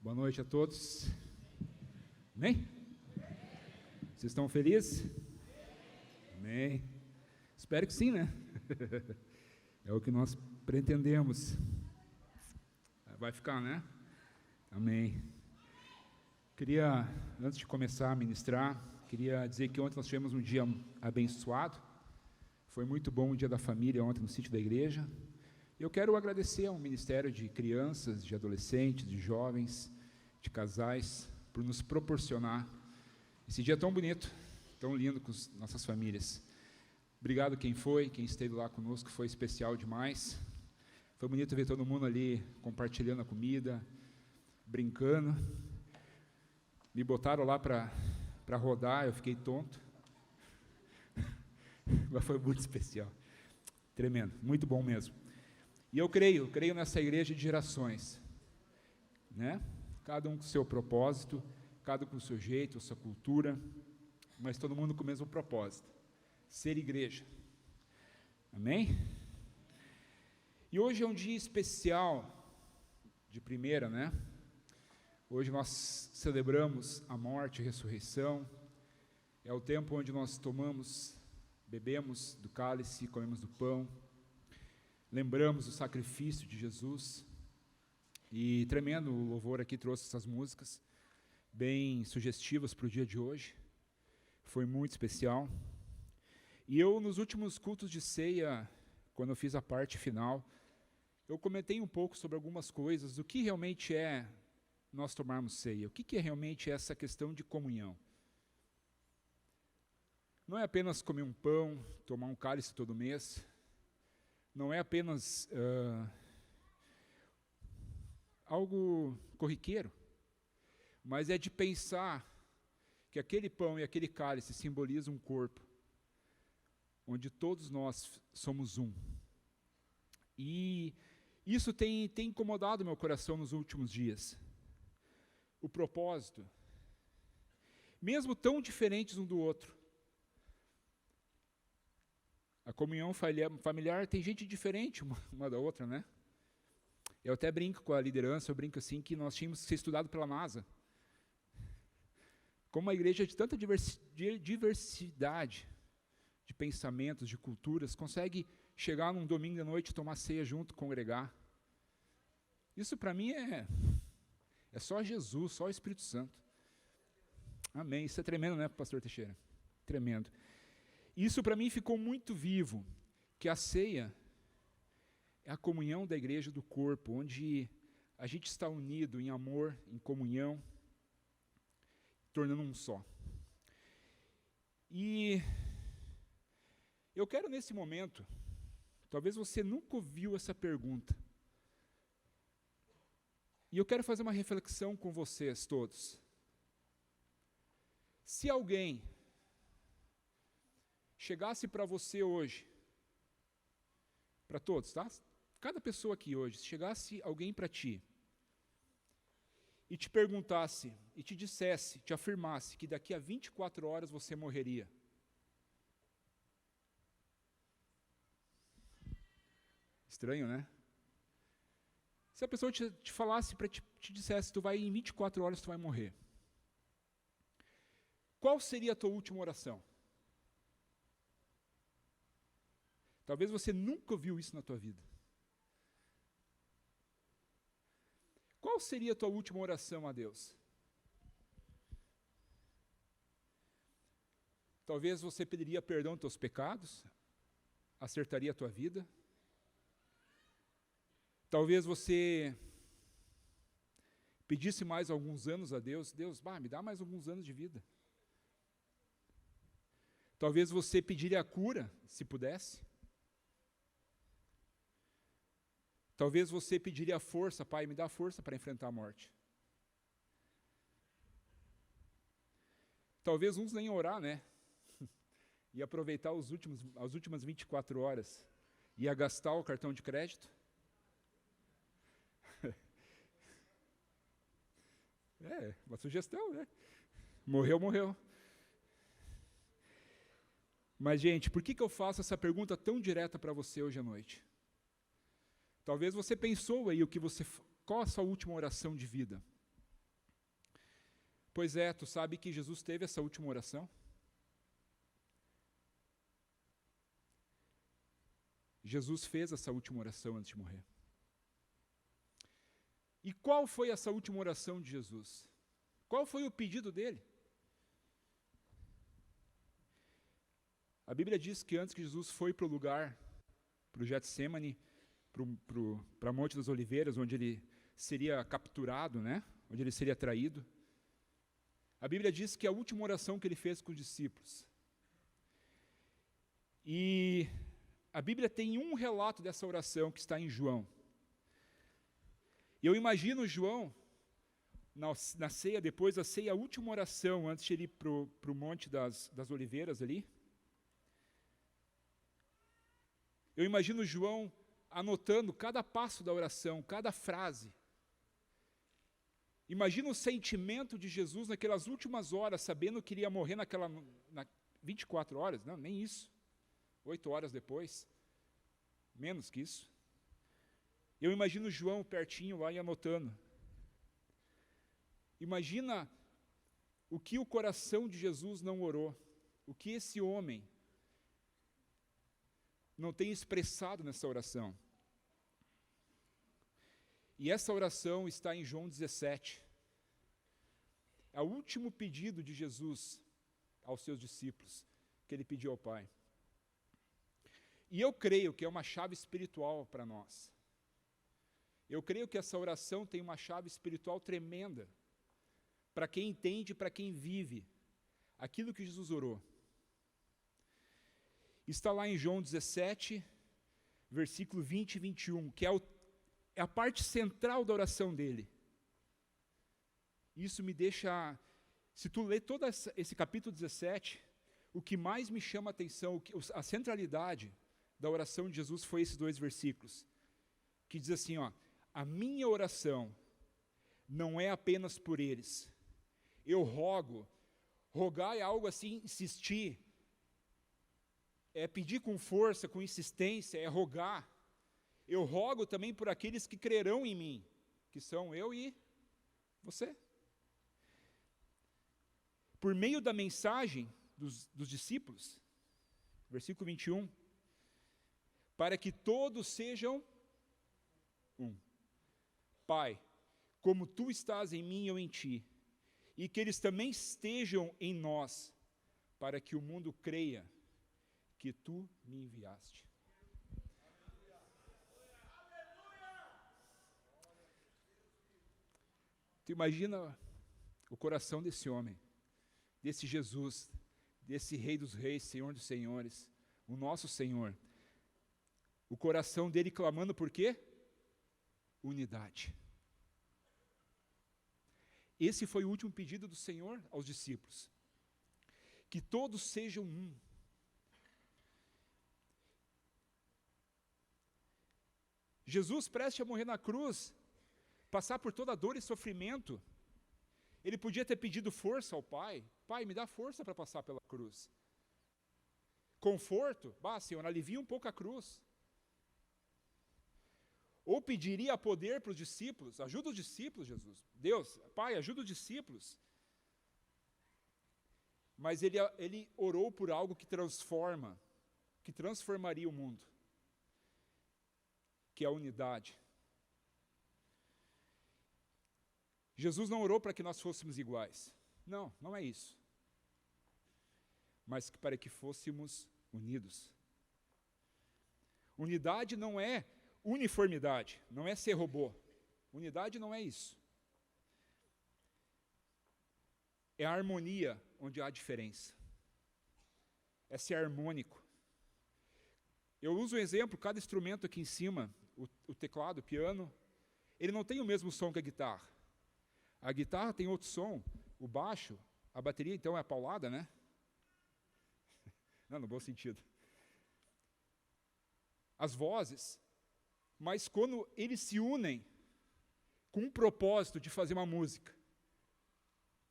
Boa noite a todos. Amém? Vocês estão felizes? Amém. Espero que sim, né? É o que nós pretendemos. Vai ficar, né? Amém. Queria, antes de começar a ministrar, queria dizer que ontem nós tivemos um dia abençoado. Foi muito bom o dia da família ontem no sítio da igreja. Eu quero agradecer ao Ministério de Crianças, de Adolescentes, de Jovens, de Casais, por nos proporcionar esse dia tão bonito, tão lindo com as nossas famílias. Obrigado quem esteve lá conosco, foi especial demais. Foi bonito ver todo mundo ali compartilhando a comida, brincando. Me botaram lá para rodar, eu fiquei tonto. Mas foi muito especial. Tremendo, muito bom mesmo. E eu creio nessa igreja de gerações, né? Cada um com o seu propósito, cada um com o seu jeito, a sua cultura, mas todo mundo com o mesmo propósito, ser igreja. Amém? E hoje é um dia especial, de primeira, né? Hoje nós celebramos a morte e a ressurreição, é o tempo onde nós bebemos do cálice, comemos do pão, lembramos o sacrifício de Jesus, e tremendo o louvor aqui trouxe essas músicas, bem sugestivas para o dia de hoje, foi muito especial. E eu, nos últimos cultos de ceia, quando eu fiz a parte final, eu comentei um pouco sobre algumas coisas, do que realmente é nós tomarmos ceia, o que é realmente essa questão de comunhão. Não é apenas comer um pão, tomar um cálice todo mês, não é apenas algo corriqueiro, mas é de pensar que aquele pão e aquele cálice simbolizam um corpo, onde todos nós somos um. E isso tem incomodado meu coração nos últimos dias. O propósito, mesmo tão diferentes um do outro. A comunhão familiar tem gente diferente uma da outra, né? Eu até brinco com a liderança, eu brinco assim, que nós tínhamos que ser estudados pela NASA. Como uma igreja de tanta diversidade de pensamentos, de culturas, consegue chegar num domingo à noite, tomar ceia junto, congregar. Isso para mim é só Jesus, só o Espírito Santo. Amém. Isso é tremendo, né, pastor Teixeira? Tremendo. Isso para mim ficou muito vivo, que a ceia é a comunhão da igreja do corpo, onde a gente está unido em amor, em comunhão, tornando um só. E eu quero nesse momento, talvez você nunca ouviu essa pergunta, e eu quero fazer uma reflexão com vocês todos. Se alguém chegasse para você hoje, para todos, tá? Cada pessoa aqui hoje, se chegasse alguém para ti e te perguntasse, e te dissesse, te afirmasse que daqui a 24 horas você morreria. Estranho, né? Se a pessoa te falasse, te dissesse, tu vai em 24 horas tu vai morrer. Qual seria a tua última oração? Talvez você nunca ouviu isso na tua vida. Qual seria a tua última oração a Deus? Talvez você pediria perdão dos teus pecados, acertaria a tua vida. Talvez você pedisse mais alguns anos a Deus. Deus, me dá mais alguns anos de vida. Talvez você pediria a cura, se pudesse. Talvez você pediria força, Pai, me dá força para enfrentar a morte. Talvez uns nem orar, né? E aproveitar as últimas 24 horas. Ia gastar o cartão de crédito. Uma sugestão, né? Morreu. Mas, gente, por que eu faço essa pergunta tão direta para você hoje à noite? Talvez você pensou aí qual a sua última oração de vida? Pois é, tu sabe que Jesus teve essa última oração? Jesus fez essa última oração antes de morrer. E qual foi essa última oração de Jesus? Qual foi o pedido dele? A Bíblia diz que antes que Jesus foi para o lugar, para o Getsêmani, para Monte das Oliveiras, onde ele seria capturado, né? Onde ele seria traído, a Bíblia diz que a última oração que ele fez com os discípulos. E a Bíblia tem um relato dessa oração que está em João. E eu imagino João, na ceia, depois da ceia, a última oração, antes de ele ir para o Monte das Oliveiras ali. Eu imagino João anotando cada passo da oração, cada frase. Imagina o sentimento de Jesus naquelas últimas horas, sabendo que ele ia morrer na 24 horas, não, nem isso, 8 horas depois, menos que isso. Eu imagino João pertinho lá e anotando. Imagina o que o coração de Jesus não orou, o que esse homem não tem expressado nessa oração. E essa oração está em João 17. É o último pedido de Jesus aos seus discípulos, que ele pediu ao Pai. E eu creio que é uma chave espiritual para nós. Eu creio que essa oração tem uma chave espiritual tremenda, para quem entende, para quem vive aquilo que Jesus orou. Está lá em João 17, versículo 20 e 21, que é a parte central da oração dele. Isso me deixa, se tu ler todo esse capítulo 17, o que mais me chama a atenção, a centralidade da oração de Jesus foi esses 2 versículos, que diz assim, ó, a minha oração não é apenas por eles, eu rogo, rogar é algo assim, insistir, é pedir com força, com insistência, é rogar. Eu rogo também por aqueles que crerão em mim, que são eu e você. Por meio da mensagem dos discípulos, versículo 21, para que todos sejam um. Pai, como tu estás em mim e eu em ti, e que eles também estejam em nós, para que o mundo creia que tu me enviaste. Tu imagina o coração desse homem, desse Jesus, desse Rei dos Reis, Senhor dos Senhores, o nosso Senhor. O coração dele clamando por quê? Unidade. Esse foi o último pedido do Senhor aos discípulos. Que todos sejam um. Jesus, prestes a morrer na cruz, passar por toda a dor e sofrimento, ele podia ter pedido força ao Pai. Pai, me dá força para passar pela cruz. Conforto, Senhor, alivia um pouco a cruz. Ou pediria poder para os discípulos, ajuda os discípulos, Jesus. Deus, Pai, ajuda os discípulos. Mas ele orou por algo que transforma, que transformaria o mundo, que é a unidade. Jesus não orou para que nós fôssemos iguais. Não, não é isso. Mas para que fôssemos unidos. Unidade não é uniformidade, não é ser robô. Unidade não é isso. É a harmonia onde há diferença. É ser harmônico. Eu uso um exemplo, cada instrumento aqui em cima, o teclado, o piano, ele não tem o mesmo som que a guitarra. A guitarra tem outro som, o baixo, a bateria então é a paulada, né? Não, no bom sentido. As vozes, mas quando eles se unem com um propósito de fazer uma música,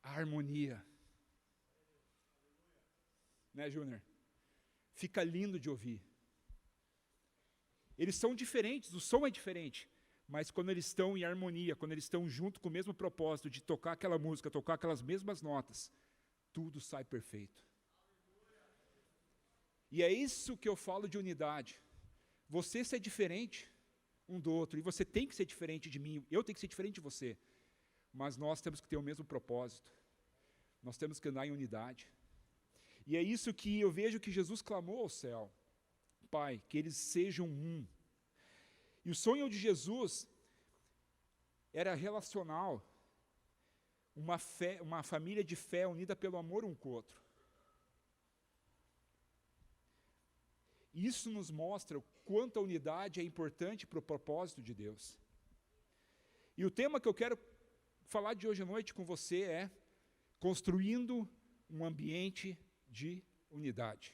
a harmonia. Né, Júnior? Fica lindo de ouvir. Eles são diferentes, o som é diferente, mas quando eles estão em harmonia, quando eles estão junto com o mesmo propósito de tocar aquela música, tocar aquelas mesmas notas, tudo sai perfeito. E é isso que eu falo de unidade. Você ser diferente um do outro, e você tem que ser diferente de mim, eu tenho que ser diferente de você, mas nós temos que ter o mesmo propósito, nós temos que andar em unidade. E é isso que eu vejo que Jesus clamou ao céu: Pai, que eles sejam um. E o sonho de Jesus era relacional, uma família de fé unida pelo amor um com o outro. Isso nos mostra o quanto a unidade é importante para o propósito de Deus. E o tema que eu quero falar de hoje à noite com você é construindo um ambiente de unidade.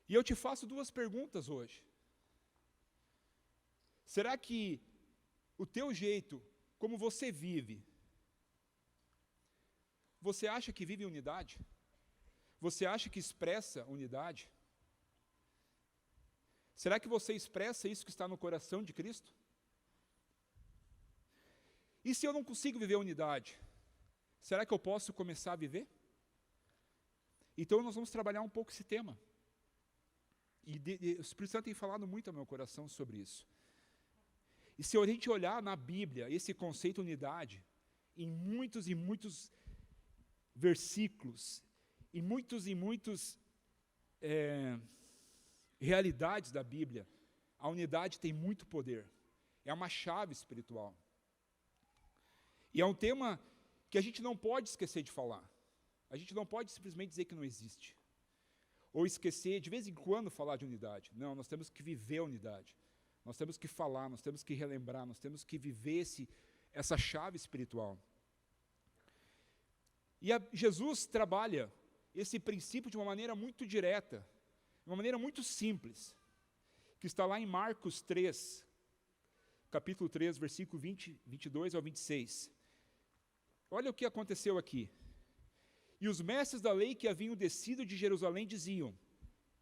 E eu te faço duas perguntas hoje. Será que o teu jeito, como você vive, você acha que vive em unidade? Você acha que expressa unidade? Será que você expressa isso que está no coração de Cristo? E se eu não consigo viver unidade, será que eu posso começar a viver? Então nós vamos trabalhar um pouco esse tema. E o Espírito Santo tem falado muito ao meu coração sobre isso. E se a gente olhar na Bíblia, esse conceito de unidade, em muitos e muitos versículos, em muitos realidades da Bíblia, a unidade tem muito poder. É uma chave espiritual. E é um tema que a gente não pode esquecer de falar. A gente não pode simplesmente dizer que não existe. Ou esquecer, de vez em quando, falar de unidade. Não, nós temos que viver a unidade. Nós temos que falar, nós temos que relembrar, nós temos que viver essa chave espiritual. E Jesus trabalha esse princípio de uma maneira muito direta, de uma maneira muito simples, que está lá em Marcos 3, capítulo 3, versículo 22 ao 26. Olha o que aconteceu aqui. E os mestres da lei que haviam descido de Jerusalém diziam: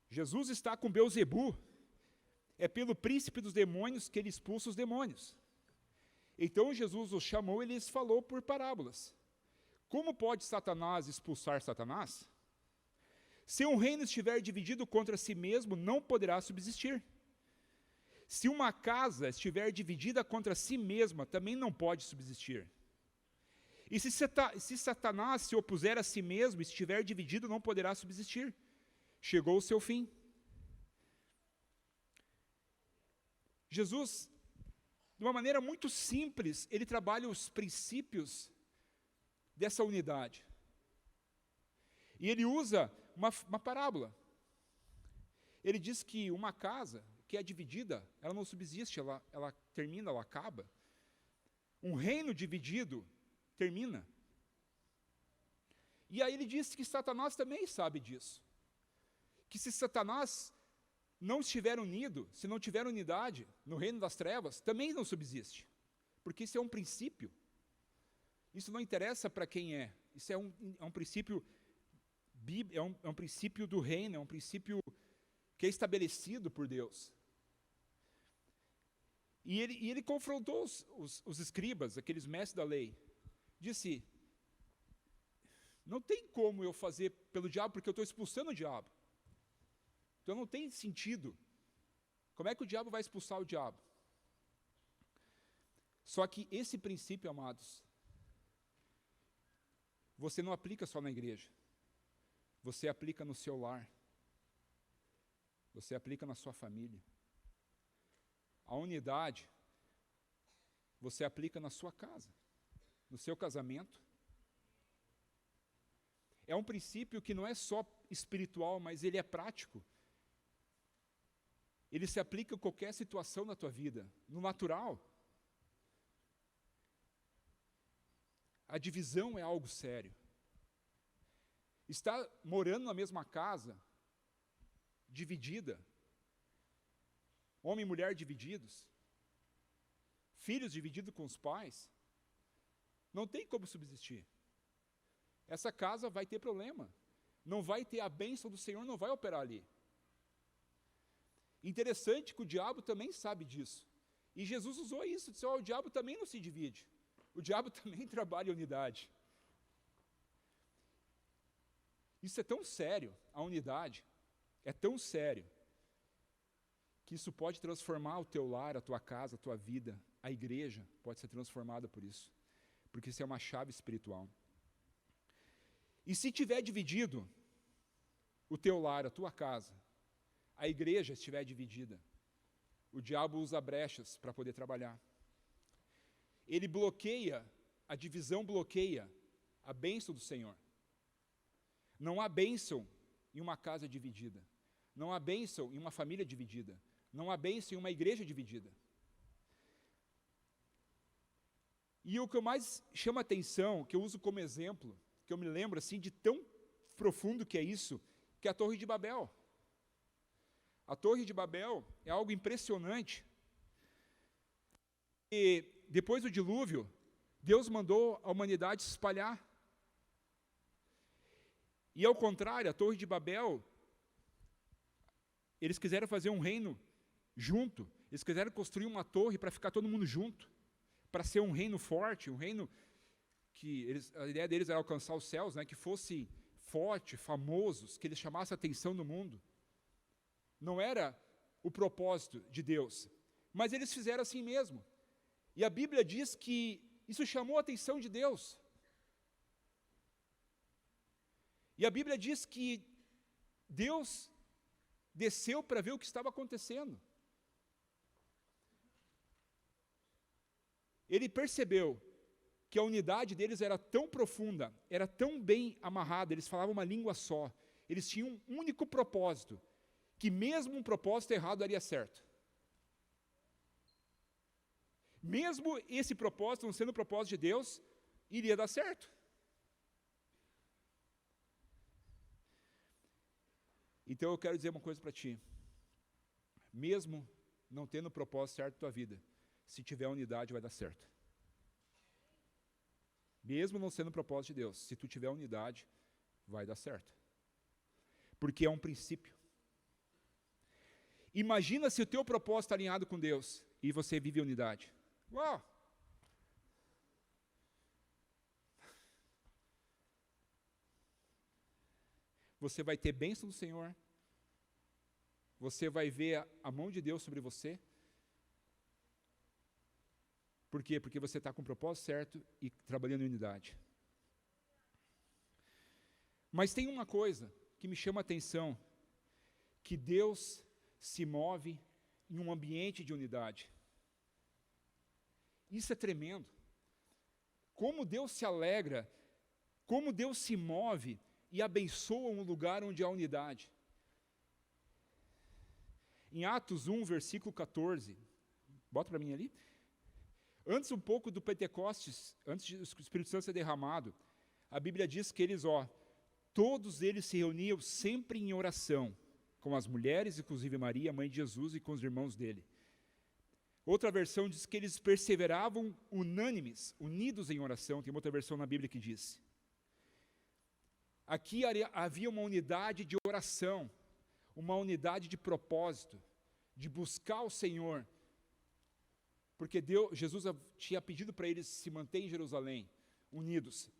Jesus está com Beelzebu, é pelo príncipe dos demônios que ele expulsa os demônios. Então Jesus os chamou e lhes falou por parábolas: como pode Satanás expulsar Satanás? Se um reino estiver dividido contra si mesmo, não poderá subsistir. Se uma casa estiver dividida contra si mesma, também não pode subsistir. E se Satanás se opuser a si mesmo e estiver dividido, não poderá subsistir. Chegou o seu fim. Jesus, de uma maneira muito simples, ele trabalha os princípios dessa unidade. E ele usa uma parábola. Ele diz que uma casa que é dividida, ela não subsiste, ela termina, ela acaba. Um reino dividido termina. E aí ele diz que Satanás também sabe disso. Que se Satanás não estiver unido, se não tiver unidade no reino das trevas, também não subsiste. Porque isso é um princípio. Isso não interessa para quem é. Isso é um princípio é um princípio do reino, é um princípio que é estabelecido por Deus. E ele confrontou os escribas, aqueles mestres da lei. Disse: não tem como eu fazer pelo diabo, porque eu estou expulsando o diabo. Então não tem sentido. Como é que o diabo vai expulsar o diabo? Só que esse princípio, amados, você não aplica só na igreja. Você aplica no seu lar. Você aplica na sua família. A unidade, você aplica na sua casa, no seu casamento. É um princípio que não é só espiritual, mas ele é prático. Ele se aplica em qualquer situação da tua vida, no natural. A divisão é algo sério. Estar morando na mesma casa, dividida, homem e mulher divididos, filhos divididos com os pais, não tem como subsistir. Essa casa vai ter problema. Não vai ter a bênção do Senhor, não vai operar ali. Interessante que o diabo também sabe disso. E Jesus usou isso, disse, o diabo também não se divide. O diabo também trabalha em unidade. Isso é tão sério, a unidade é tão sério, que isso pode transformar o teu lar, a tua casa, a tua vida, a igreja pode ser transformada por isso, porque isso é uma chave espiritual. E se tiver dividido o teu lar, a tua casa, a igreja estiver dividida, o diabo usa brechas para poder trabalhar. Ele bloqueia, a divisão bloqueia a bênção do Senhor. Não há bênção em uma casa dividida. Não há bênção em uma família dividida. Não há bênção em uma igreja dividida. E o que eu mais chama a atenção, que eu uso como exemplo, que eu me lembro assim de tão profundo que é isso, que é a Torre de Babel. A Torre de Babel é algo impressionante. E depois do dilúvio, Deus mandou a humanidade se espalhar. E ao contrário, a Torre de Babel, eles quiseram fazer um reino junto, eles quiseram construir uma torre para ficar todo mundo junto, para ser um reino forte, um reino que a ideia deles era alcançar os céus, né, que fosse forte, famosos, que eles chamassem a atenção do mundo. Não era o propósito de Deus, mas eles fizeram assim mesmo. E a Bíblia diz que isso chamou a atenção de Deus. E a Bíblia diz que Deus desceu para ver o que estava acontecendo. Ele percebeu que a unidade deles era tão profunda, era tão bem amarrada, eles falavam uma língua só, eles tinham um único propósito, que mesmo um propósito errado daria certo. Mesmo esse propósito não sendo o propósito de Deus, iria dar certo. Então eu quero dizer uma coisa para ti. Mesmo não tendo o propósito certo da tua vida, se tiver unidade vai dar certo. Mesmo não sendo o propósito de Deus, se tu tiver unidade, vai dar certo. Porque é um princípio. Imagina se o teu propósito está alinhado com Deus e você vive a unidade. Uau! Você vai ter bênção do Senhor, você vai ver a mão de Deus sobre você. Por quê? Porque você está com o propósito certo e trabalhando em unidade. Mas tem uma coisa que me chama a atenção, que Deus se move em um ambiente de unidade. Isso é tremendo. Como Deus se alegra, como Deus se move e abençoa um lugar onde há unidade. Em Atos 1, versículo 14, bota para mim ali. Antes um pouco do Pentecostes, antes do Espírito Santo ser derramado, a Bíblia diz que eles, todos eles se reuniam sempre em oração, com as mulheres, inclusive Maria, mãe de Jesus, e com os irmãos dele. Outra versão diz que eles perseveravam unânimes, unidos em oração. Tem outra versão na Bíblia que diz. Aqui havia uma unidade de oração, uma unidade de propósito, de buscar o Senhor, porque Jesus tinha pedido para eles se manterem em Jerusalém, unidos.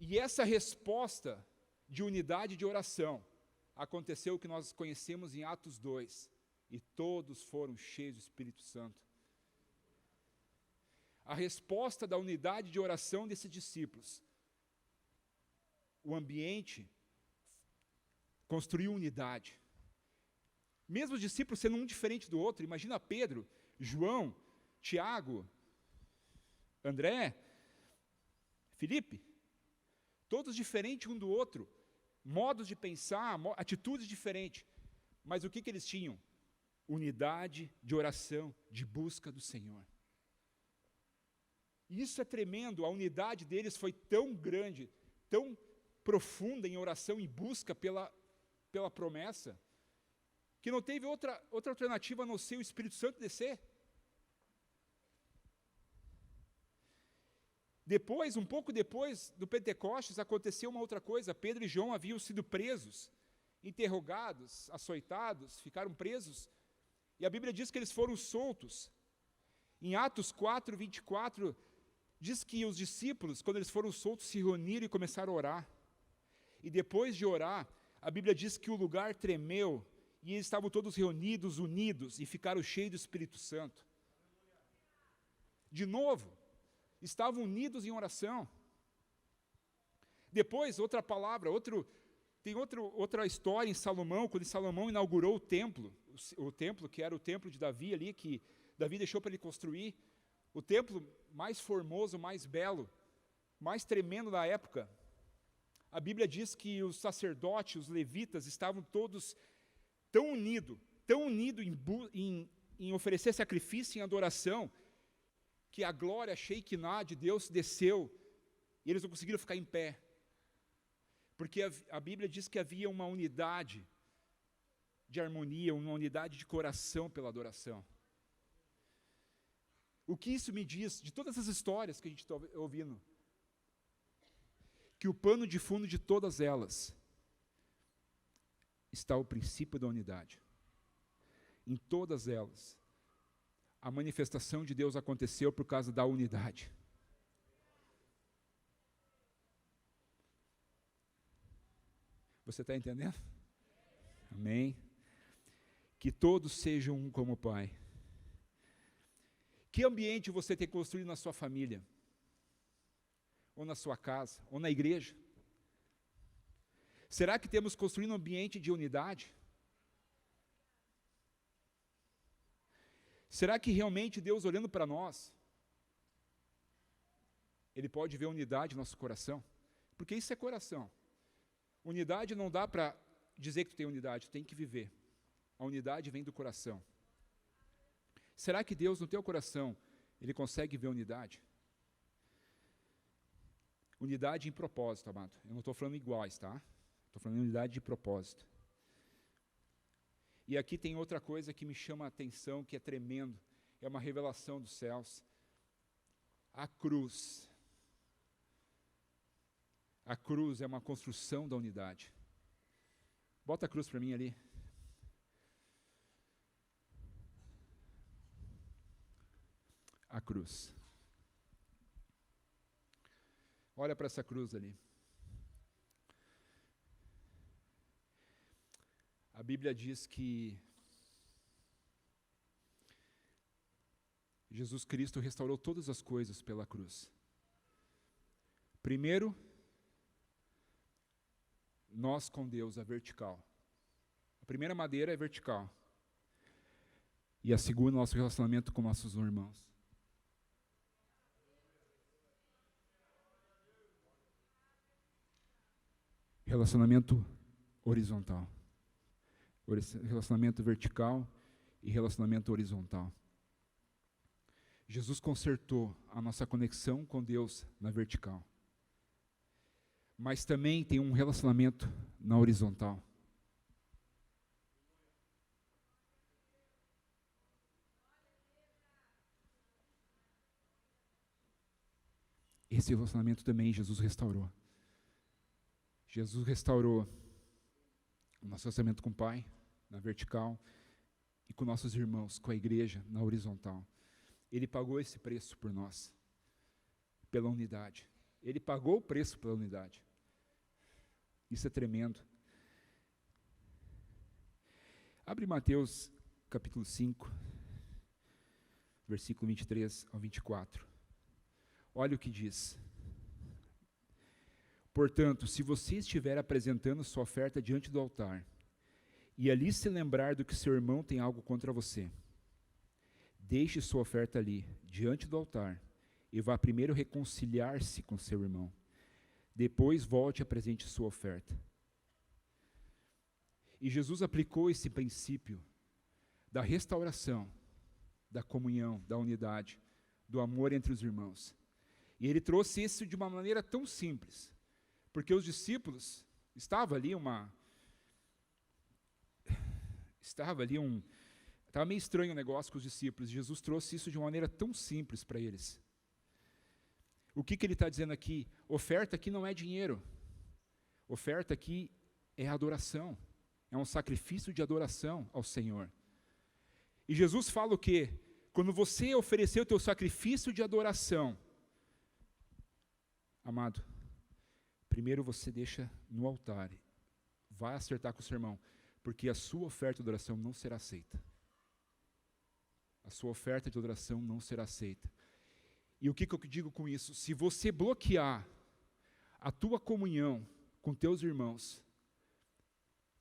E essa resposta de unidade de oração aconteceu o que nós conhecemos em Atos 2, e todos foram cheios do Espírito Santo. A resposta da unidade de oração desses discípulos, o ambiente construiu unidade. Mesmo os discípulos sendo um diferente do outro, imagina Pedro, João, Tiago, André, Felipe, todos diferentes um do outro, modos de pensar, atitudes diferentes, mas o que eles tinham? Unidade de oração, de busca do Senhor. Isso é tremendo, a unidade deles foi tão grande, tão profunda em oração e busca pela promessa, que não teve outra alternativa a não ser o Espírito Santo descer. Depois, um pouco depois do Pentecostes, aconteceu uma outra coisa. Pedro e João haviam sido presos interrogados, açoitados, ficaram presos, e a Bíblia diz que eles foram soltos. Em Atos 4, 24, diz que os discípulos, quando eles foram soltos, se reuniram e começaram a orar. E depois de orar, a Bíblia diz que o lugar tremeu, e eles estavam todos reunidos, unidos, e ficaram cheios do Espírito Santo. De novo, estavam unidos em oração. Depois, outra palavra, outra história em Salomão, quando Salomão inaugurou o templo que era o templo de Davi ali, que Davi deixou para ele construir, o templo mais formoso, mais belo, mais tremendo da época. A Bíblia diz que os sacerdotes, os levitas, estavam todos tão unidos em oferecer sacrifício em adoração, que a glória Shekinah de Deus desceu, e eles não conseguiram ficar em pé, porque a Bíblia diz que havia uma unidade de harmonia, uma unidade de coração pela adoração. O que isso me diz, de todas as histórias que a gente está ouvindo? Que o pano de fundo de todas elas está o princípio da unidade. Em todas elas, a manifestação de Deus aconteceu por causa da unidade. Você está entendendo? Amém? Que todos sejam um como o Pai. Que ambiente você tem construído na sua família? Ou na sua casa? Ou na igreja? Será que temos construído um ambiente de unidade? Será que realmente Deus, olhando para nós, Ele pode ver unidade no nosso coração? Porque isso é coração. Unidade não dá para dizer que tu tem unidade, tu tem que viver. A unidade vem do coração. Será que Deus, no teu coração, Ele consegue ver unidade? Unidade em propósito, amado. Eu não estou falando iguais, tá? Estou falando unidade de propósito. E aqui tem outra coisa que me chama a atenção, que é tremendo. É uma revelação dos céus. A cruz. A cruz é uma construção da unidade. Bota a cruz para mim ali. A cruz. Olha para essa cruz ali. A Bíblia diz que Jesus Cristo restaurou todas as coisas pela cruz. Primeiro, nós com Deus, a vertical. A primeira madeira é vertical. E a segunda, nosso relacionamento com nossos irmãos. Relacionamento horizontal. Relacionamento vertical e relacionamento horizontal. Jesus consertou a nossa conexão com Deus na vertical. Mas também tem um relacionamento na horizontal. Esse relacionamento também Jesus restaurou. Jesus restaurou o nosso relacionamento com o Pai, na vertical, e com nossos irmãos, com a igreja, na horizontal. Ele pagou esse preço por nós, pela unidade. Ele pagou o preço pela unidade. Isso é tremendo. Abre Mateus capítulo 5, versículo 23 ao 24. Olha o que diz. Portanto, se você estiver apresentando sua oferta diante do altar, e ali se lembrar do que seu irmão tem algo contra você, deixe sua oferta ali, diante do altar, e vá primeiro reconciliar-se com seu irmão. Depois volte e apresente sua oferta. E Jesus aplicou esse princípio da restauração, da comunhão, da unidade, do amor entre os irmãos. E ele trouxe isso de uma maneira tão simples, porque os discípulos, estava meio estranho o negócio com os discípulos. Jesus trouxe isso de uma maneira tão simples para eles. O que ele está dizendo aqui? Oferta aqui não é dinheiro. Oferta aqui é adoração. É um sacrifício de adoração ao Senhor. E Jesus fala o quê? Quando você oferecer o teu sacrifício de adoração, amado, primeiro você deixa no altar, vai acertar com o seu irmão, porque a sua oferta de adoração não será aceita. A sua oferta de adoração não será aceita. E o que eu digo com isso? Se você bloquear a tua comunhão com teus irmãos,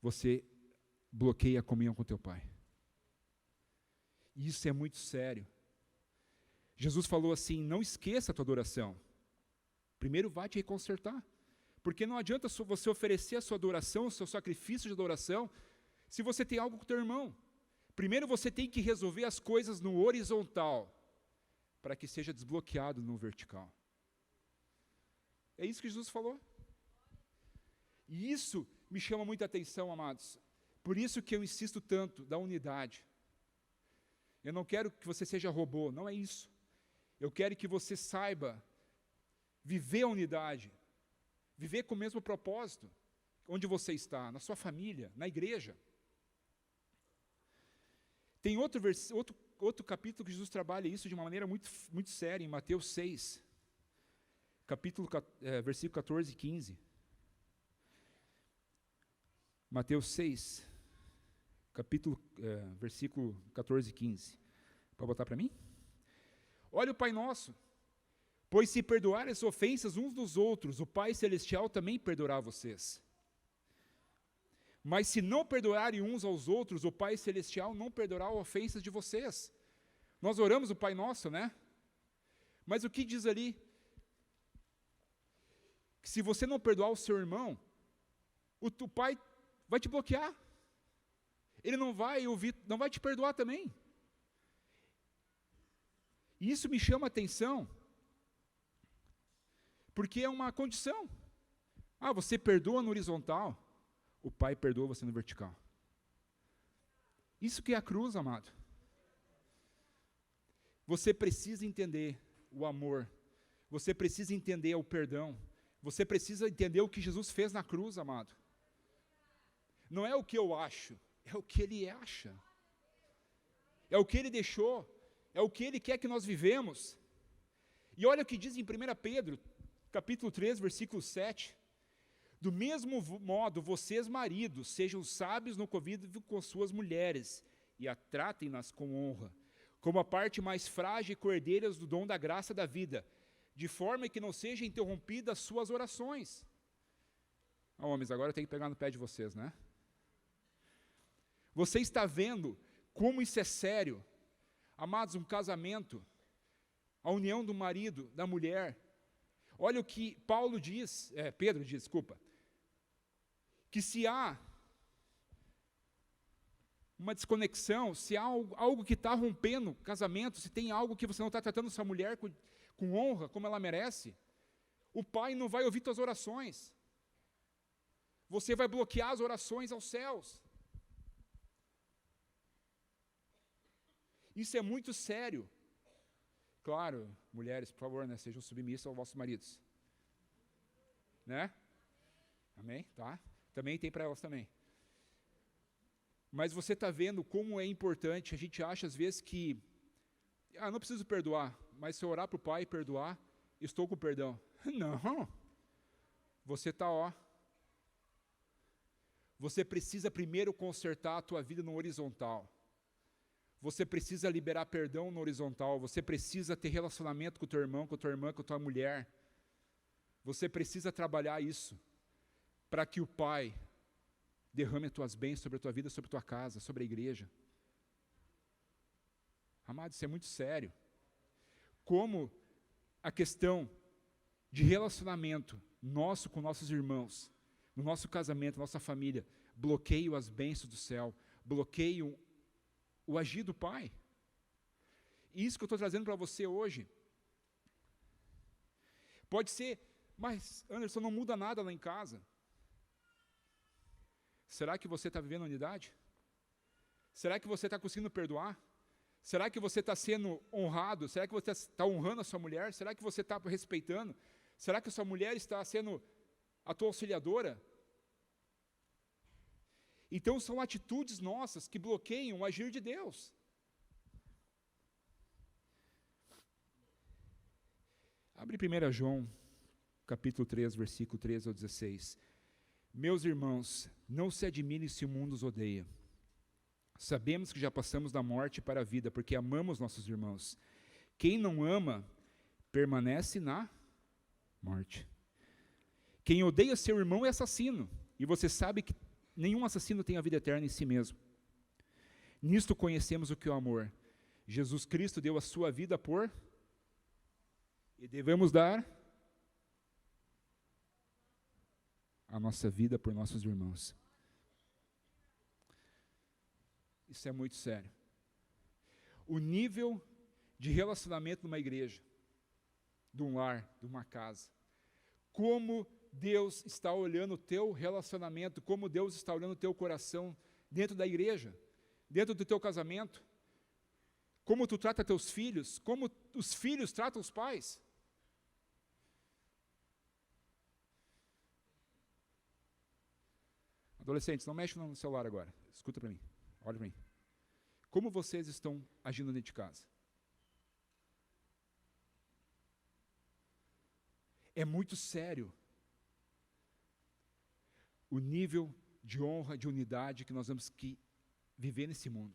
você bloqueia a comunhão com teu Pai. E isso é muito sério. Jesus falou assim, não esqueça a tua adoração. Primeiro vai te consertar. Porque não adianta você oferecer a sua adoração, o seu sacrifício de adoração, se você tem algo com o teu irmão. Primeiro você tem que resolver as coisas no horizontal, para que seja desbloqueado no vertical. É isso que Jesus falou. E isso me chama muita atenção, amados. Por isso que eu insisto tanto da unidade. Eu não quero que você seja robô, não é isso. Eu quero que você saiba viver a unidade, viver com o mesmo propósito, onde você está, na sua família, na igreja. Tem outro capítulo que Jesus trabalha isso de uma maneira muito, muito séria, em Mateus 6, versículo 14 e 15. Mateus 6, versículo 14 e 15. Pode botar para mim? Olha o Pai Nosso. Pois se perdoarem as ofensas uns dos outros, o Pai Celestial também perdoará vocês. Mas se não perdoarem uns aos outros, o Pai Celestial não perdoará as ofensas de vocês. Nós oramos o Pai Nosso, né? Mas o que diz ali? Que se você não perdoar o seu irmão, o Pai vai te bloquear. Ele não vai te perdoar também. E isso me chama a atenção, porque é uma condição. Você perdoa no horizontal, o Pai perdoa você no vertical. Isso que é a cruz, amado. Você precisa entender o amor, você precisa entender o perdão, você precisa entender o que Jesus fez na cruz, amado. Não é o que eu acho, é o que Ele acha. É o que Ele deixou, é o que Ele quer que nós vivemos. E olha o que diz em 1 Pedro, capítulo 3, versículo 7. Do mesmo modo, vocês maridos, sejam sábios no convívio com suas mulheres, e a tratem-nas com honra, como a parte mais frágil e cordeiras do dom da graça da vida, de forma que não sejam interrompidas suas orações. Homens, agora eu tenho que pegar no pé de vocês, né? Você está vendo como isso é sério? Amados, um casamento, a união do marido, da mulher. Olha o que Pedro diz, que se há uma desconexão, se há algo que está rompendo o casamento, se tem algo que você não está tratando sua mulher com honra, como ela merece, o Pai não vai ouvir tuas orações. Você vai bloquear as orações aos céus. Isso é muito sério. Claro, mulheres, por favor, né, sejam submissas aos vossos maridos. Né? Amém? Tá? Também tem para elas também. Mas você está vendo como é importante, a gente acha às vezes que, não preciso perdoar, mas se eu orar para o Pai e perdoar, estou com perdão. Não. Você está, Você precisa primeiro consertar a tua vida no horizontal. Você precisa liberar perdão no horizontal. Você precisa ter relacionamento com o teu irmão, com a tua irmã, com a tua mulher. Você precisa trabalhar isso, para que o Pai derrame as tuas bênçãos sobre a tua vida, sobre a tua casa, sobre a igreja. Amado, isso é muito sério. Como a questão de relacionamento nosso com nossos irmãos, no nosso casamento, nossa família, bloqueiam as bênçãos do céu, bloqueiam o agir do Pai. E isso que eu estou trazendo para você hoje. Pode ser, mas Anderson, não muda nada lá em casa. Será que você está vivendo unidade? Será que você está conseguindo perdoar? Será que você está sendo honrado? Será que você está honrando a sua mulher? Será que você está respeitando? Será que a sua mulher está sendo a tua auxiliadora? Então são atitudes nossas que bloqueiam o agir de Deus. Abre 1 João, capítulo 3, versículo 13 ao 16. Meus irmãos, não se admirem se o mundo os odeia. Sabemos que já passamos da morte para a vida, porque amamos nossos irmãos. Quem não ama, permanece na morte. Quem odeia seu irmão é assassino, e você sabe que nenhum assassino tem a vida eterna em si mesmo. Nisto conhecemos o que é o amor. Jesus Cristo deu a sua vida por... E devemos dar a nossa vida por nossos irmãos. Isso é muito sério. O nível de relacionamento numa igreja, de um lar, de uma casa. Como Deus está olhando o teu relacionamento, como Deus está olhando o teu coração dentro da igreja, dentro do teu casamento. Como tu trata teus filhos, como os filhos tratam os pais. Adolescentes, não mexe no celular agora. Escuta para mim. Olha para mim. Como vocês estão agindo dentro de casa? É muito sério o nível de honra, de unidade que nós temos que viver nesse mundo.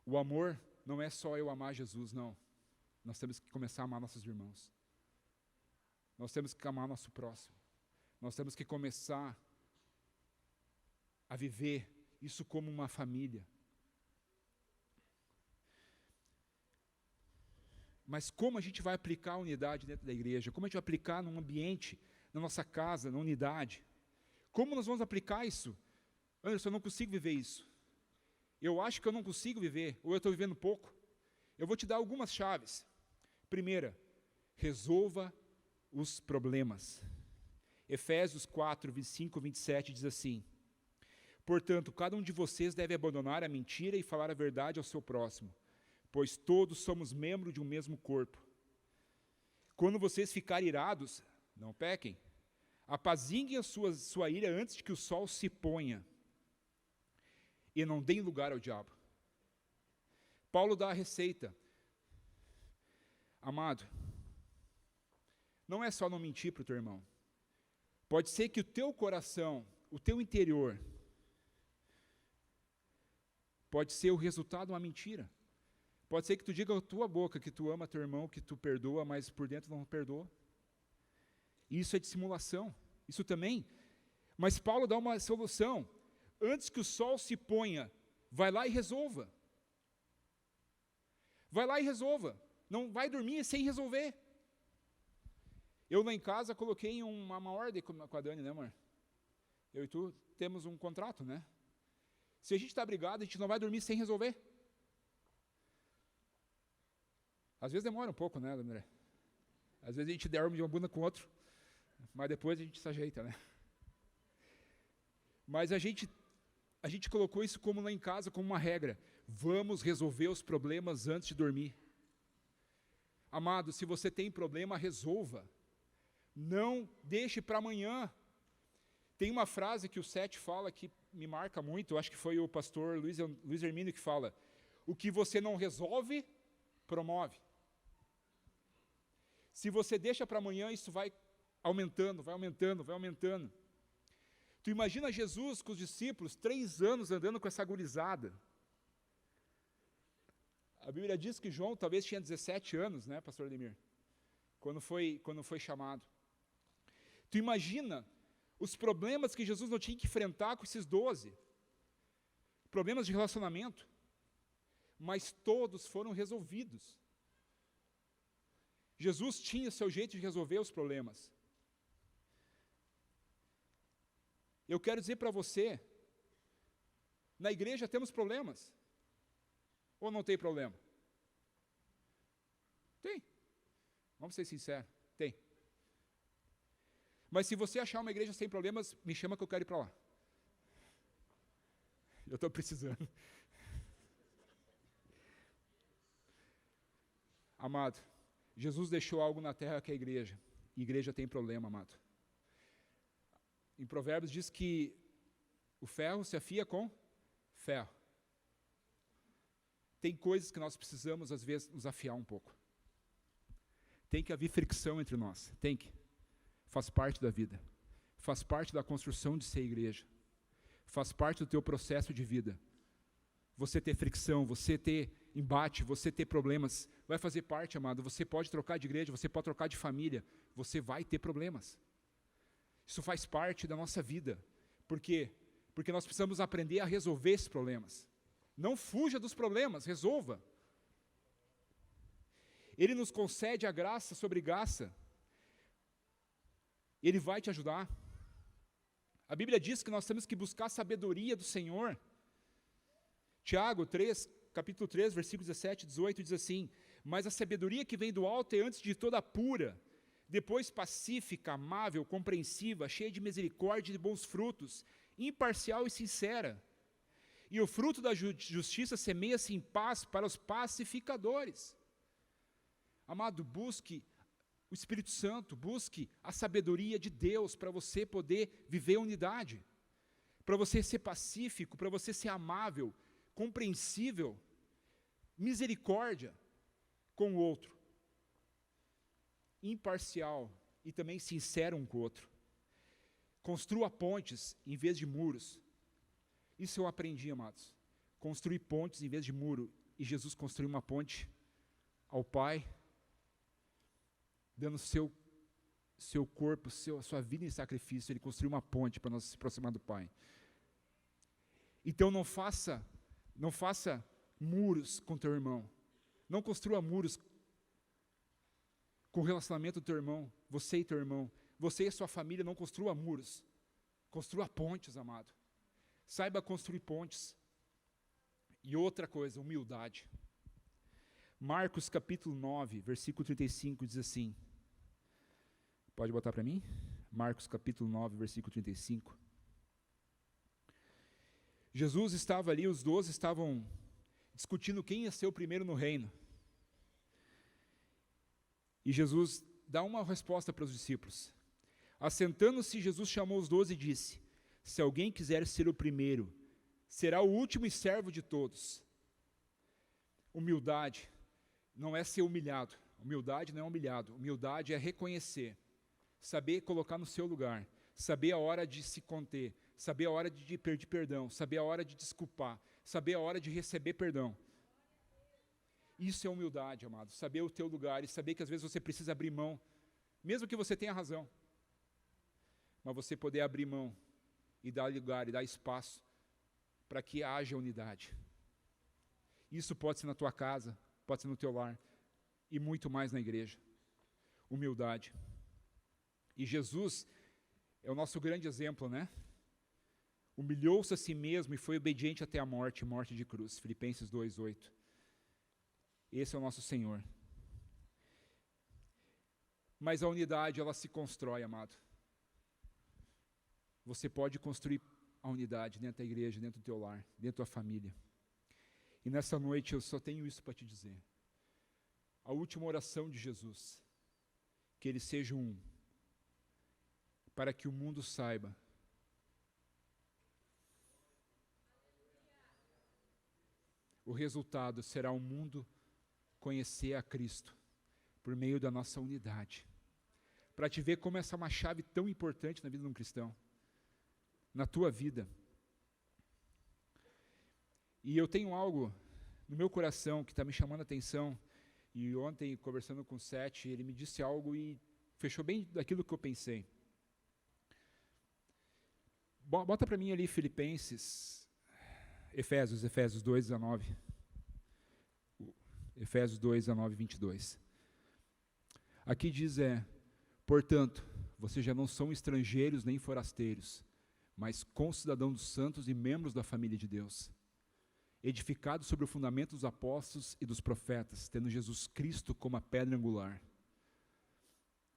O amor não é só eu amar Jesus, não. Nós temos que começar a amar nossos irmãos. Nós temos que amar nosso próximo. Nós temos que começar a viver isso como uma família. Mas como a gente vai aplicar a unidade dentro da igreja? Como a gente vai aplicar num ambiente, na nossa casa, na unidade? Como nós vamos aplicar isso? Anderson, eu não consigo viver isso. Eu acho que eu não consigo viver, ou eu estou vivendo pouco. Eu vou te dar algumas chaves. Primeira, resolva os problemas. Efésios 4, 25, 27 diz assim: portanto, cada um de vocês deve abandonar a mentira e falar a verdade ao seu próximo, pois todos somos membros de um mesmo corpo. Quando vocês ficarem irados, não pequem. Apaziguem a sua ira antes de que o sol se ponha, e não deem lugar ao diabo. Paulo dá a receita. Amado, não é só não mentir para o teu irmão. Pode ser que o teu coração, o teu interior, pode ser o resultado de uma mentira. Pode ser que tu diga com a tua boca que tu ama teu irmão, que tu perdoa, mas por dentro não perdoa. Isso é dissimulação. Isso também. Mas Paulo dá uma solução. Antes que o sol se ponha, vai lá e resolva. Vai lá e resolva. Não vai dormir sem resolver. Eu lá em casa coloquei uma ordem com a Dani, né, amor? Eu e tu temos um contrato, né? Se a gente está brigado, a gente não vai dormir sem resolver. Às vezes demora um pouco, né, André? Às vezes a gente dorme de uma bunda com o outro, mas depois a gente se ajeita, né? Mas a gente colocou isso como lá em casa, como uma regra. Vamos resolver os problemas antes de dormir. Amado, se você tem problema, resolva. Não deixe para amanhã. Tem uma frase que o Sete fala que me marca muito, eu acho que foi o pastor Luiz Hermínio que fala: o que você não resolve, promove. Se você deixa para amanhã, isso vai aumentando, vai aumentando, vai aumentando. Tu imagina Jesus com os discípulos, 3 anos andando com essa gurizada. A Bíblia diz que João talvez tinha 17 anos, né, pastor Ademir? Quando foi chamado. Tu imagina os problemas que Jesus não tinha que enfrentar com esses 12. Problemas de relacionamento. Mas todos foram resolvidos. Jesus tinha seu jeito de resolver os problemas. Eu quero dizer para você, na igreja temos problemas. Ou não tem problema? Tem. Vamos ser sinceros, tem. Mas se você achar uma igreja sem problemas, me chama que eu quero ir para lá. Eu estou precisando. Amado, Jesus deixou algo na terra que é a igreja. E igreja tem problema, amado. Em Provérbios diz que o ferro se afia com ferro. Tem coisas que nós precisamos, às vezes, nos afiar um pouco. Tem que haver fricção entre nós, tem que. Faz parte da vida. Faz parte da construção de ser igreja. Faz parte do teu processo de vida. Você ter fricção, você ter embate, você ter problemas, vai fazer parte, amado. Você pode trocar de igreja, você pode trocar de família, você vai ter problemas. Isso faz parte da nossa vida. Por quê? Porque nós precisamos aprender a resolver esses problemas. Não fuja dos problemas, resolva. Ele nos concede a graça sobre graça. Ele vai te ajudar. A Bíblia diz que nós temos que buscar a sabedoria do Senhor. Tiago 3, capítulo 3, versículos 17 e 18, diz assim: mas a sabedoria que vem do alto é antes de toda pura, depois pacífica, amável, compreensiva, cheia de misericórdia e de bons frutos, imparcial e sincera. E o fruto da justiça semeia-se em paz para os pacificadores. Amado, busque o Espírito Santo, busque a sabedoria de Deus para você poder viver a unidade, para você ser pacífico, para você ser amável, compreensível, misericórdia com o outro, imparcial e também sincero um com o outro. Construa pontes em vez de muros. Isso eu aprendi, amados. Construir pontes em vez de muro. E Jesus construiu uma ponte ao Pai, dando seu corpo, a sua vida em sacrifício. Ele construiu uma ponte para nós se aproximar do Pai. Então não faça muros com teu irmão. Não construa muros com o relacionamento do teu irmão, você e teu irmão. Você e sua família, não construa muros. Construa pontes, amado. Saiba construir pontes. E outra coisa, humildade. Marcos capítulo 9, versículo 35 diz assim. Pode botar para mim? Marcos capítulo 9, versículo 35. Jesus estava ali, os 12 estavam discutindo quem ia ser o primeiro no reino. E Jesus dá uma resposta para os discípulos. Assentando-se, Jesus chamou os 12 e disse: se alguém quiser ser o primeiro, será o último e servo de todos. Humildade não é ser humilhado. Humildade não é humilhado. Humildade é reconhecer, saber colocar no seu lugar, saber a hora de se conter, saber a hora de pedir perdão, saber a hora de desculpar, saber a hora de receber perdão. Isso é humildade, amado. Saber o teu lugar e saber que às vezes você precisa abrir mão, mesmo que você tenha razão, mas você poder abrir mão e dar lugar e dar espaço para que haja unidade. Isso pode ser na tua casa, pode ser no teu lar e muito mais na igreja. Humildade. E Jesus é o nosso grande exemplo, né? Humilhou-se a si mesmo e foi obediente até a morte de cruz. Filipenses 2:8. Esse é o nosso Senhor. Mas a unidade, ela se constrói, amado. Você pode construir a unidade dentro da igreja, dentro do teu lar, dentro da tua família. E nessa noite eu só tenho isso para te dizer. A última oração de Jesus, que ele seja um, para que o mundo saiba o resultado será o mundo conhecer a Cristo por meio da nossa unidade. Para te ver como essa é uma chave tão importante na vida de um cristão, na tua vida. E eu tenho algo no meu coração que está me chamando a atenção, e ontem, conversando com o Sete, ele me disse algo e fechou bem daquilo que eu pensei. Bota para mim ali Efésios 2:19. Efésios 2:19 e 22. Aqui diz portanto, vocês já não são estrangeiros nem forasteiros, mas concidadãos dos santos e membros da família de Deus, edificados sobre o fundamento dos apóstolos e dos profetas, tendo Jesus Cristo como a pedra angular,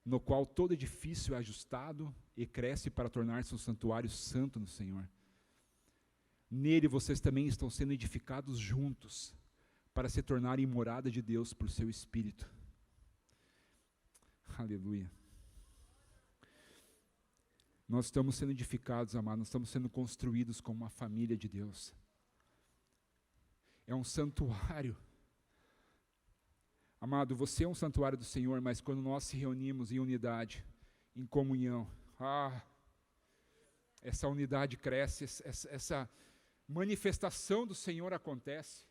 no qual todo edifício é ajustado e cresce para tornar-se um santuário santo no Senhor. Nele vocês também estão sendo edificados juntos, para se tornarem morada de Deus por seu Espírito. Aleluia. Nós estamos sendo edificados, amados, nós estamos sendo construídos como uma família de Deus. É um santuário. Amado, você é um santuário do Senhor, mas quando nós se reunimos em unidade, em comunhão, essa unidade cresce, essa manifestação do Senhor acontece.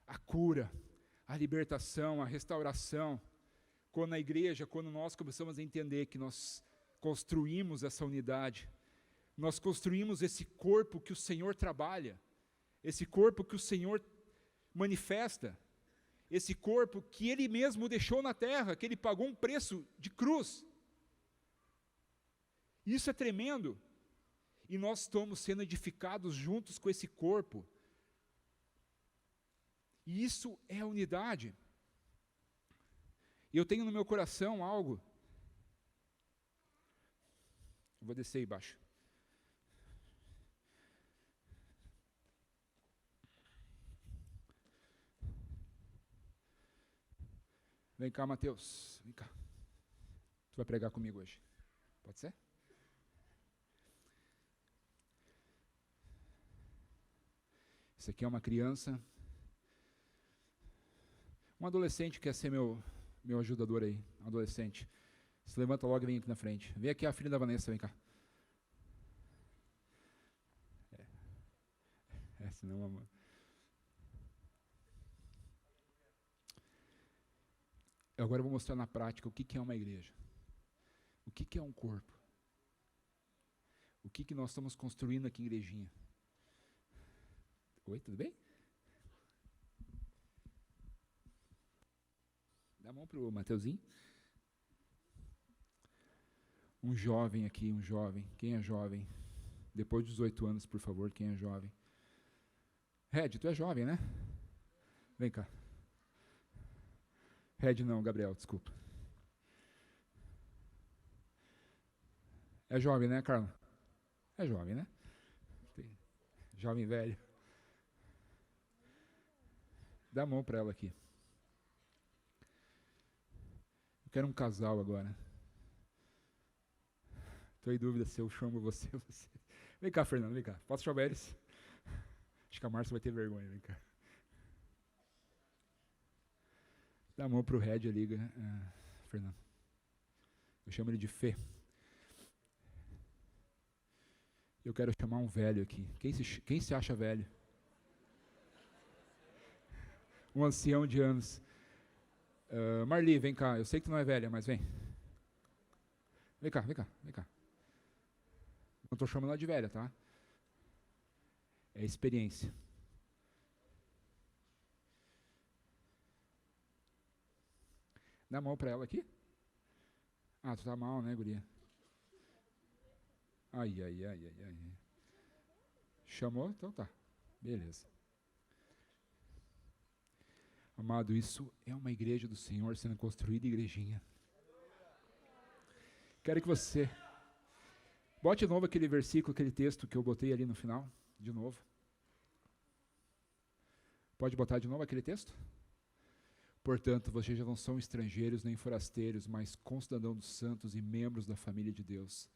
A cura, a libertação, a restauração. Quando a igreja, quando nós começamos a entender que nós construímos essa unidade, nós construímos esse corpo que o Senhor trabalha, esse corpo que o Senhor manifesta, esse corpo que Ele mesmo deixou na terra, que Ele pagou um preço de cruz. Isso é tremendo. E nós estamos sendo edificados juntos com esse corpo. E isso é unidade. E eu tenho no meu coração algo. Eu vou descer aí embaixo. Vem cá, Mateus. Vem cá. Tu vai pregar comigo hoje. Pode ser? Isso aqui é uma criança. Um adolescente que quer ser meu ajudador aí. Um adolescente. Se levanta logo e vem aqui na frente. Vem aqui a filha da Vanessa, vem cá. Senão, amor. Agora eu vou mostrar na prática o que é uma igreja. O que é um corpo. O que nós estamos construindo aqui em Igrejinha. Oi, tudo bem? Dá a mão para o Mateuzinho. Um jovem aqui, um jovem. Quem é jovem? Depois dos 18 anos, por favor, quem é jovem? Red, tu é jovem, né? Vem cá. Red não, Gabriel, desculpa. É jovem, né, Carla? É jovem, né? Jovem velho. Dá a mão para ela aqui. Eu quero um casal agora. Estou em dúvida se eu chamo você ou você. Vem cá, Fernando, vem cá. Posso chamar eles? Acho que a Márcia vai ter vergonha, vem cá. Dá a mão para o Red ali, Fernando. Eu chamo ele de Fê. Eu quero chamar um velho aqui. Quem se acha velho? Um ancião de anos. Marli, vem cá. Eu sei que tu não é velha, mas vem. Vem cá, vem cá, vem cá. Não estou chamando ela de velha, tá? É experiência. Dá a mão para ela aqui. Ah, tu tá mal, né, guria? Ai. Chamou? Então tá. Beleza. Amado, isso é uma igreja do Senhor sendo construída, igrejinha. Quero que você bote de novo aquele versículo, aquele texto que eu botei ali no final, de novo. Pode botar de novo aquele texto? Portanto, vocês já não são estrangeiros nem forasteiros, mas concidadãos dos santos e membros da família de Deus,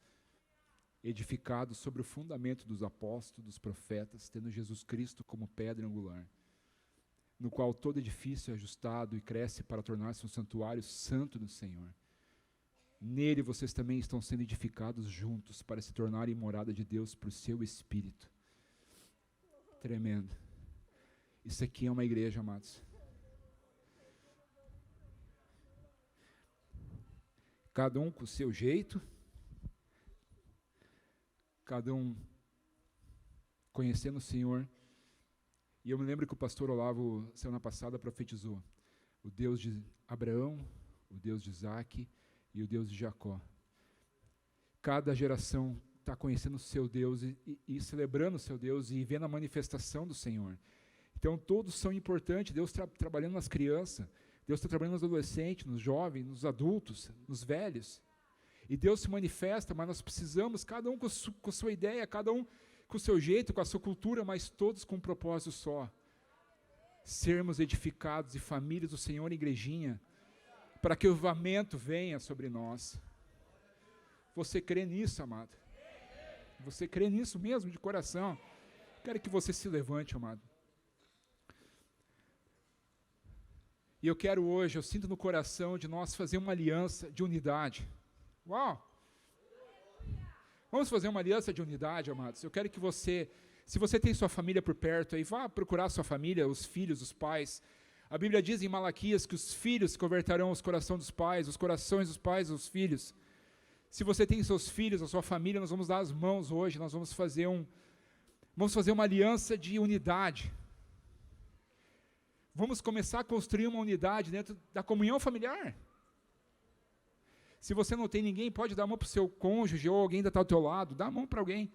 edificados sobre o fundamento dos apóstolos, dos profetas, tendo Jesus Cristo como pedra angular, no qual todo edifício é ajustado e cresce para tornar-se um santuário santo do Senhor. Nele vocês também estão sendo edificados juntos para se tornarem morada de Deus por seu Espírito. Tremendo. Isso aqui é uma igreja, amados. Cada um com o seu jeito, cada um conhecendo o Senhor. E eu me lembro que o pastor Olavo, semana passada, profetizou o Deus de Abraão, o Deus de Isaac e o Deus de Jacó. Cada geração está conhecendo o seu Deus e celebrando o seu Deus e vendo a manifestação do Senhor. Então todos são importantes, Deus trabalhando nas crianças, Deus está trabalhando nos adolescentes, nos jovens, nos adultos, nos velhos. E Deus se manifesta, mas nós precisamos, cada um com a sua ideia, cada um com o seu jeito, com a sua cultura, mas todos com um propósito só. Sermos edificados e famílias do Senhor em igrejinha, para que o avivamento venha sobre nós. Você crê nisso, amado? Você crê nisso mesmo, de coração? Quero que você se levante, amado. E eu quero hoje, eu sinto no coração de nós fazer uma aliança de unidade. Uau! Vamos fazer uma aliança de unidade, amados. Eu quero que você, se você tem sua família por perto, aí vá procurar sua família, os filhos, os pais. A Bíblia diz em Malaquias que os filhos converterão os corações dos pais, os corações dos pais aos filhos. Se você tem seus filhos, a sua família, nós vamos dar as mãos hoje, nós vamos fazer uma aliança de unidade. Vamos começar a construir uma unidade dentro da comunhão familiar. Se você não tem ninguém, pode dar a mão para o seu cônjuge ou alguém ainda está ao teu lado, dá a mão para alguém.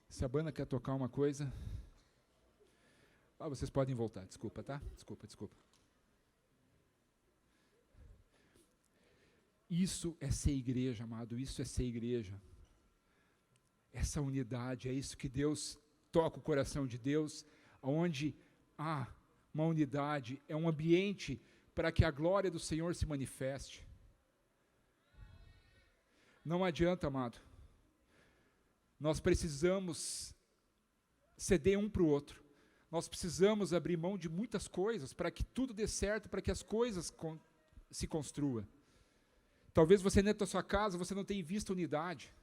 Se a banda quer tocar uma coisa... vocês podem voltar, desculpa, tá? Desculpa. Isso é ser igreja, amado, isso é ser igreja. Essa unidade, é isso que Deus toca o coração de Deus, onde há uma unidade, é um ambiente para que a glória do Senhor se manifeste. Não adianta, amado. Nós precisamos ceder um para o outro. Nós precisamos abrir mão de muitas coisas para que tudo dê certo, para que as coisas se construam. Talvez você dentro da sua casa, você não tenha visto unidade.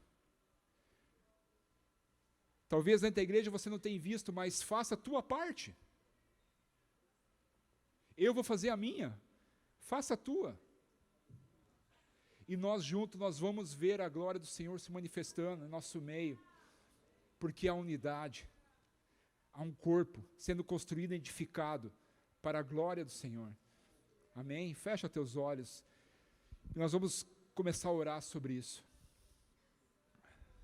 Talvez dentro da igreja você não tenha visto, mas faça a tua parte. Eu vou fazer a minha, faça a tua. E nós juntos, nós vamos ver a glória do Senhor se manifestando no nosso meio, porque há unidade, há um corpo sendo construído e edificado para a glória do Senhor. Amém? Fecha teus olhos. E nós vamos começar a orar sobre isso.